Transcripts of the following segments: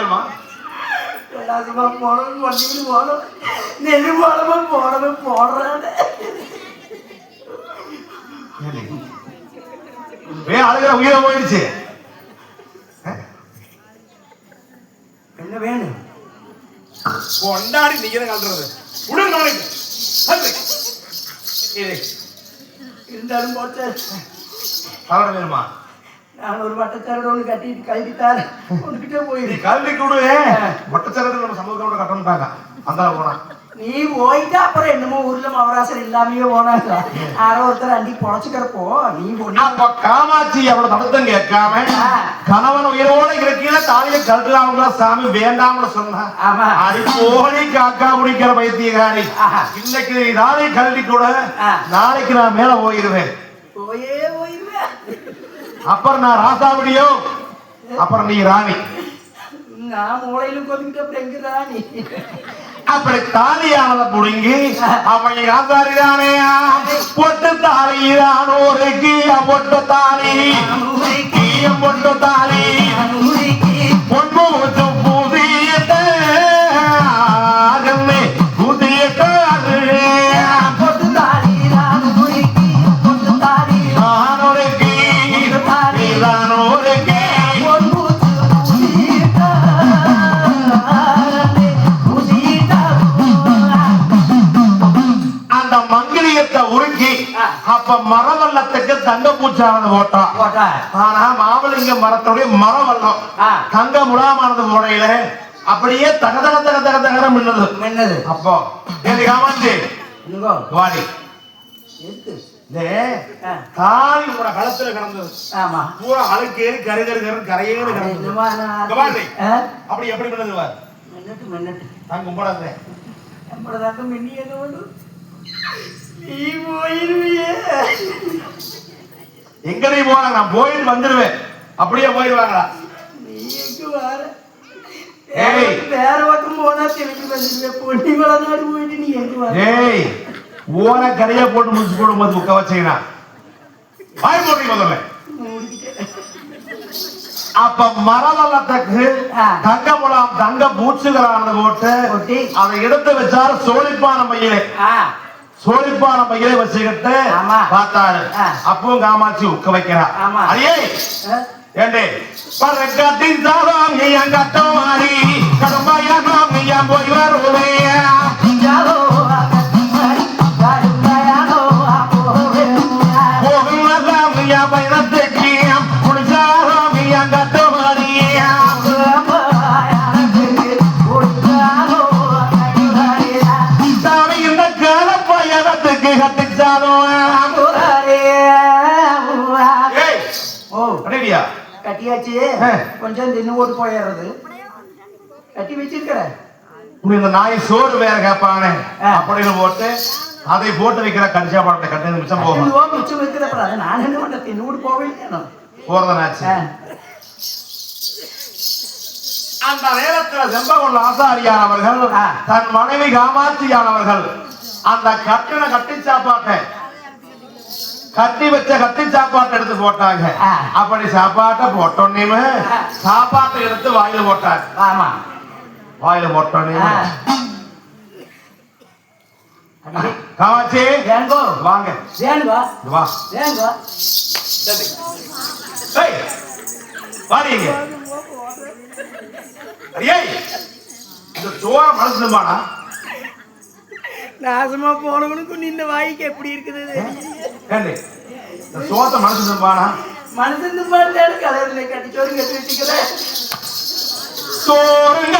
வேணுமா? போனவன் வண்டிக்கு போனோம் நெல்லு போனவன் போனவன் போடுறான் அழுகிற உயிரை போயிடுச்சு. என்ன வேணும் கொண்டாடி நீங்க கல்றது இருந்தாலும் போட்ட கலட வேணுமா? நான் ஒரு வட்டச்சாரோட ஒன்று கட்டிட்டு கல்வித்தார் உனக்கிட்டே போயிரு கல்வி கொடு. வட்டச்சாரோட நம்ம சமூகம் கட்டணுட்டாங்க அந்த போனா நீ போயிட்டா அப்புறம் என்னமோ ஊர்ல மவராசன் இல்லாமையே போனாங்க. யாரோ ஒருத்தர் அண்டி பொழைச்சுக்கிறப்போ நீ அப்ப காமாட்சி அவளை தடுத்தம் கேட்காம கணவன் உயிரோட இருக்கிற தாலியை கட்டுறாங்களா சாமி வேண்டாம்னு சொன்னா அது போலி காக்கா குடிக்கிற பைத்தியகாரி. இன்னைக்கு தாலி கல்வி கூட நாளைக்கு நான் மேல போயிருவேன். அப்புறம் நான் ராசாவிடியோ அப்புறம் நீ ராணி. நான் மூளையில கொதிக்கிட்டு அப்புறம் எங்க ராணி? அப்படி தாலியானத புடுங்கி அவன் ராசாரிதானே பொட்டு தாலிதானோருக்கு பொட்டு தாலி பொட்டு தாலி பொண்ணு புதிய புதிய பொட்டு தாலி பொட்டு தாலி நானோருக்கு தானோருக்கு உருக்கி அப்ப மரவல்லத்துக்கு தங்க பூச்சானது போட்டான். ஆனா மாவலிங்க மரத்துடைய மரவல்லம் தங்க முலாமானது முறையில அப்படியே தகதக தக தக தகர மின்னது. அப்போ காமாட்சி வாடி தாலி உன களத்துல கிடந்தது. பூரா அழுக்கு ஏறி கருகரு கரையேறு கிடந்தது. அப்படி எப்படி மின்னது தான் கும்பிடாத எங்க நீ போற? நான் போயிட்டு வந்துருவேன். அப்படியே போயிடுவாங்களா? நீ எங்க வர? வேற பக்கம் போனா திரும்பி வந்துருவேன். பொண்ணி வளர்நாடு போயிட்டு நீ எங்க வர? ஏய் ஓர கரையா போட்டு முடிச்சு போடும்போது முக்க வச்சீங்கன்னா வாய் போட்டு முதல்ல. அப்ப மரவல்லத்துக்கு தங்க முலாம் தங்க பூச்சுகளானது போட்டு அதை எடுத்து வச்சாரு சோழிப்பான மையிலே. சோழிப்பான மையிலே வச்சுக்கிட்டு பார்த்தாரு. அப்பவும் காமாட்சி உக்க வைக்கிறா. அடியே ஏண்டே பறக்கத்தின் சாதம் நீ அங்கட்டோ மாறி கடுமையானோம் நீ போய் வருவே பயணத்துக்கு குடிச்சாரோம் நீ அங்கட்டோ மாறியா கட்டியாச்சு கொஞ்சம் தின்னு ஓட்டு போயிடுறது. கட்டி வச்சிருக்கிற இந்த நாய் சோறு வேற கேட்பானே அப்படின்னு போட்டு அதை போட்டு வைக்கிற கடிச்சா பழத்தை கட்டி மிச்சம் போகும். மிச்சம் வைக்கிறப்ப அதை நான் என்ன பண்ண தின்னு போவே போறதனாச்சு. அந்த நேரத்தில் செம்பகொண்ட ஆசாரியார் அவர்கள் தன் மனைவி காமாட்சியானவர்கள் அந்த கட்டின கட்டி சாப்பாட்டை கட்டி வச்ச கட்டி சாப்பாட்டை எடுத்து போட்டாங்க. அப்படி சாப்பாட்டை போட்டோன்னே சாப்பாட்டை எடுத்து வாயில போட்டாங்க. ஆமா வாயில போட்டோன்னே காமாட்சி வாங்க வா வாடிங்க. இந்த சோற மனசுமானா நாசமா போனவனுக்கு இந்த வாய்க்கு எப்படி இருக்குது? சோத்த மனசு பானா மனசு கலர்ல கட்டி சோறு கட்டி வச்சுக்கல சோறுங்க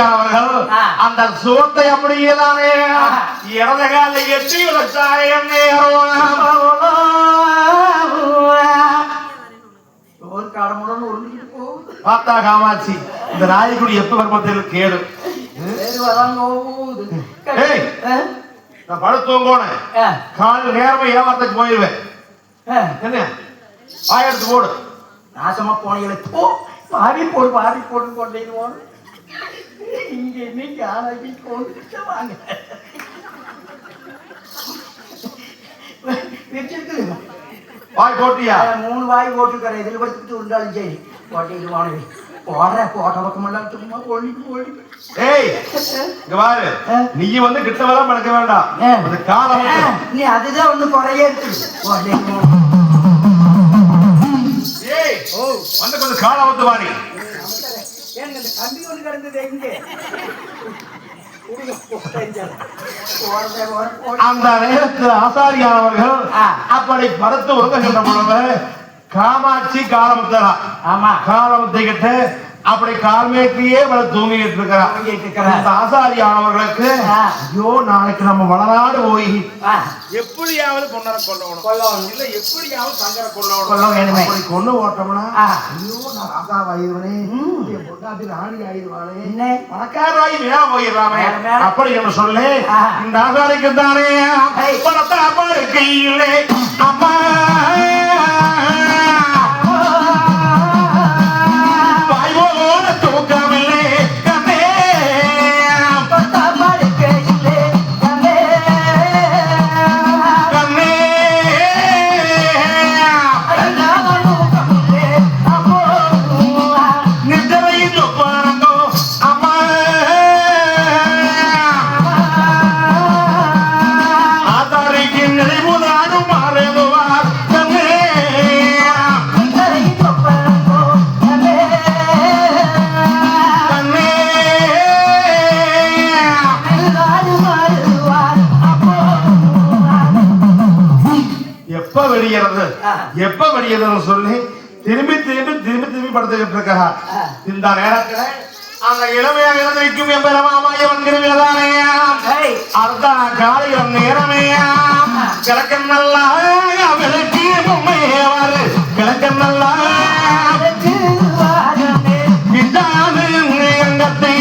அவர்கள் அந்த சோத்தை அப்படியே தானே இடது கால எட்டி பார்த்தா காமாட்சி இந்த நாய்க்குடி எப்ப வருமத்தில் கேடு வேறு வராங்க போகுது. ஏய். நான் படுத்துவங்கோனேன் காலையில் நேரமே ஏமாத்துக்கு போயிருவேன். என்ன ஆயிரத்து போடு நாசமா போனீங்களே போ பாடி போடு கொண்டேன் இங்க இன்னைக்கு ஆளாக்கி கொண்டு வாங்க வச்சிருக்கு வாய் போட்டியா 3 வாய் போட்டுக்கிறேன் இதில் படுத்துட்டு இருந்தாலும் சரி போட்டிட்டு வாங்க போட்ட பக்கமெல்லாம் சும்மா ஓடி ஏய் இங்க பாரு நீ வந்து கிட்டவெல்லாம் படுக்க வேண்டாம் அது காலம் நீ அதுதான் ஒண்ணு குறைய இருக்கு ஏய் வந்து கொஞ்சம் காலவத்து வாடி ஏங்க இந்த கம்பி ஒன்று கிடந்தது எங்க அந்த நேரத்தில் ஆசாரியானவர்கள் அப்படி படுத்து உறங்குகின்ற பொழுது காமாட்சி காலமுத்தரா ஆமா காலமுத்தை கிட்ட அப்படி கால்மேட்டியே தூங்கிட்டு இருக்கிறான். ஆசாரியானவர்களுக்கு ஐயோ நாளைக்கு நம்ம வளநாடு போய் எப்படியாவது பொன்னரை கொள்ளணும் இல்ல எப்படியாவது சங்கரை கொள்ளணும் கொண்டு ஓட்டோம்னா ஐயோ நான் ராசா வாயிருவனே பொண்டாட்டி ராணி ஆயிடுவானே பணக்காராயி மேல போயிடுறானே அப்படி என்று சொல்லி இந்த ஆசாரிக்கு தானே பணத்தை அப்பா இருக்கையிலே அம்மா எப்ப வெளியதுன்னு சொல்லி திரும்பி படுத்துக்கிட்டு இருக்கா. இந்த நேரத்துல அந்த இளமையாக இருந்திருக்கும் எம்பெருமாமாயவன் திருவிழானையா அடுத்த காலையில் நேரமையாம் கிழக்கன் நல்லா விளக்கி பொம்மையவாறு கிழக்கன் நல்லா அங்கத்தை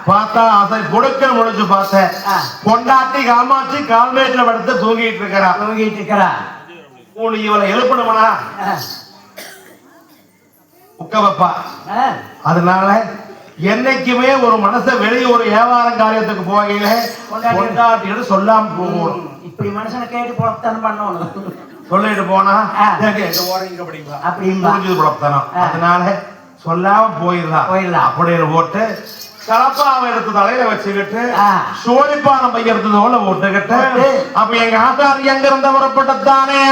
பார்த்தா அதை கொடுக்க முடிஞ்சு பார்த்தேன் கொண்டாட்டி காமாட்சி கால்மேட்ல படுத்து தூங்கிட்டு இருக்கிறா. உன் இவளை எழுப்பணுமனா உக்க வைப்பா. அதனால என்னைக்குமே ஒரு மனசை வெளியே ஒரு வியாபாரம் காரியத்துக்கு போகையில கொண்டாட்டின்னு சொல்லாம போகணும். இப்படி மனுஷனை கேட்டு புலப்தானம் பண்ணணும். சொல்லிட்டு போனா அதனால சொல்லாம போயிடலாம் அப்படின்னு போட்டு கலப்பாவை எடுத்து தலையில வச்சுக்கிட்டு சோழிப்பான மையத்து தோலை போட்டுக்கிட்டு அப்ப எங்க ஆசாரி எங்க இருந்த புறப்பட்டதானே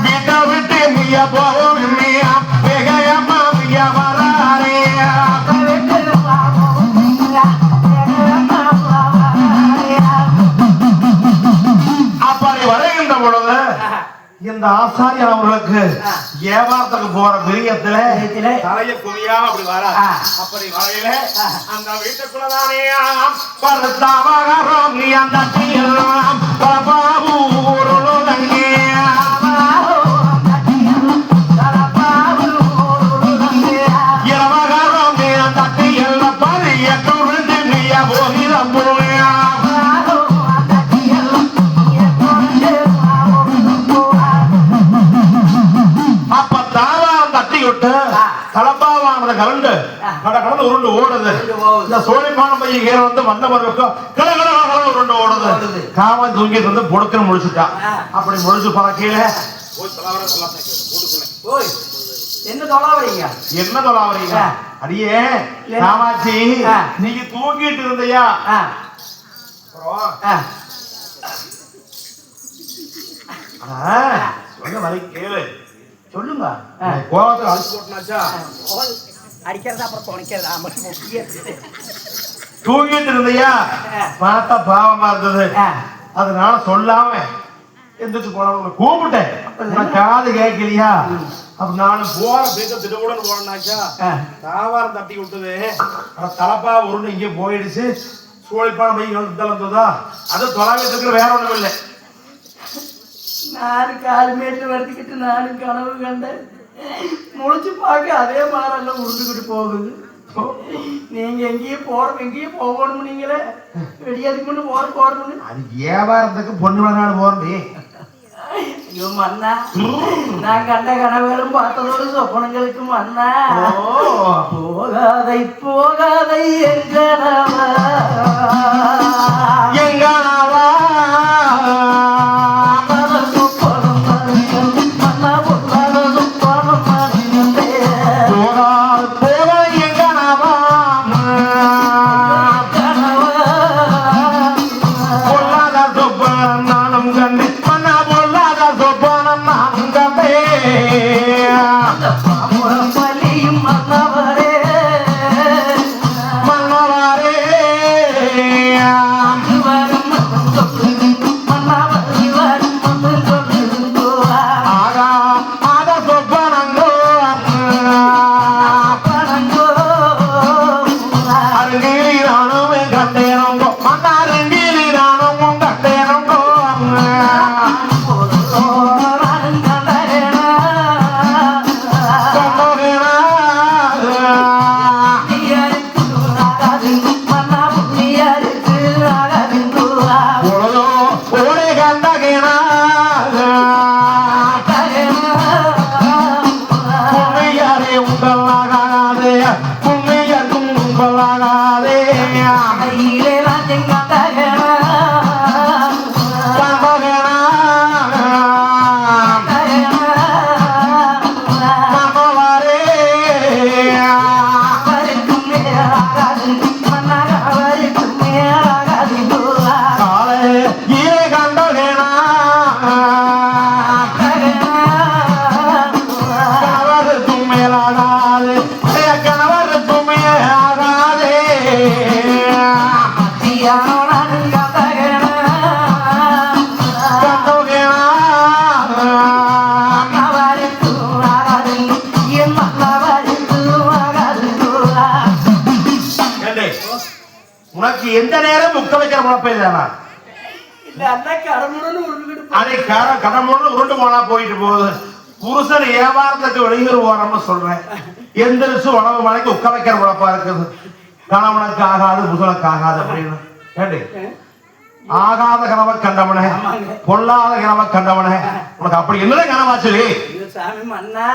வீட்டை விட்டு மியா போவோம் வேகையம்மா மியா வராரே வருகின்ற பொழுது இந்த ஆசாரியர் அவர்களுக்கு வியாபாரத்துக்கு போற பிரியத்துல தலைய குவியா அப்படி வர அப்படி வரையில அந்த வீட்டுக்குள்ளதானே பருத்தாவகரம் நீ அந்த இரவகரம் நீ அந்த பரிய குறைந்து நீய போகிறம் கலப்பாவானதை கலந்து கடந்து உருண்டு ஓடுது. இந்த சோழிப்பான பையன் கீழே வந்து வந்தவர் உருண்டு ஓடுது. காமன் தூங்கிட்டு வந்து பொடுக்குன்னு முடிச்சுட்டா. அப்படி முடிச்சு போன கீழே என்ன தொலாவறீங்க? என்ன தொலாவறீங்க? அடியே காமாட்சி, நீங்க தூங்கிட்டு இருந்தையா? சொல்ல வரை கேளு. சொல்லுங்க. கோவத்தை அழிச்சு போட்டுனாச்சா? அடிக்கிறதா அப்புறம் துணைக்கிறதா? தூங்கிட்டு இருந்தையா? பார்த்தா பாவமா இருந்தது. அதனால சொல்லாம எந்திரிச்சு போன கூப்பிட்டேன். காது கேட்கலையா? அப்ப நானும் போற பேச திடக்கூட போனாச்சா? தாவாரம் தட்டி விட்டுது. தலப்பா உருண்டு இங்கே போயிடுச்சு. சோழிப்பான பையன் வந்ததா? அது தொலைவத்துக்கு வேற ஒண்ணும் இல்லை. நானும் கால்மேட்டு வளர்த்துக்கிட்டு நானும் கனவு கண்டேன். முழிச்சு பார்க்க அதே மாதிரிலாம் உருண்டுக்கிட்டு போகுது. நீங்க எங்கேயும் போகணும். நீங்களே வெடியாதுக்கு முன்னு போறணும்னு அது வியாபாரத்துக்கு பொண்ணு வேணாலும் போறே. ஐயோ மன்னா, நான் கண்ட கனவுகளும் பார்த்ததோடு சொப்பனங்களுக்கு மன்னா. போகாதை போகாதை எங்கனவா எங்கனவா உனக்கு எந்த நேரம் முக்க வைக்கிற முழப்பைதானா? அதை கடமுன்னு உருண்டு போனா போயிட்டு போகுது. புருஷன் வியாபாரத்துக்கு வெளியூர் போறோம்னு சொல்றேன். எந்திரிச்சு உணவு மலைக்கு உக்க வைக்கிற முழப்பா இருக்குது. கணவனுக்கு ஆகாது புருஷனுக்கு ஆகாது அப்படின்னு ஏண்டி? ஆகாத கனவை கண்டவனே, பொல்லாத கனவை கண்டவனே, உனக்கு அப்படி என்னதான் கனவாச்சு? சாமி மன்னா,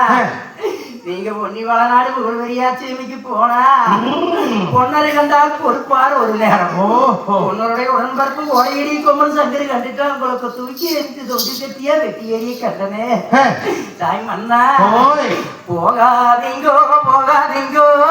நீங்க பொன்னி வளநாடு புகழ்வெறியாச்சு இன்னைக்கு போனா பொன்னரை கண்டால் பொறுப்பார் ஒரு நேரம். பொன்னருடைய உடன்பரப்பு ஓடையடி கொம்மன் சங்கரி கண்டுட்டா உங்களுக்கு தூக்கி எரித்து தொட்டி கட்டியா வெட்டி ஏறிய கண்டனே. சாமி மன்னா, போகாதீங்கோ போகாதீங்கோ.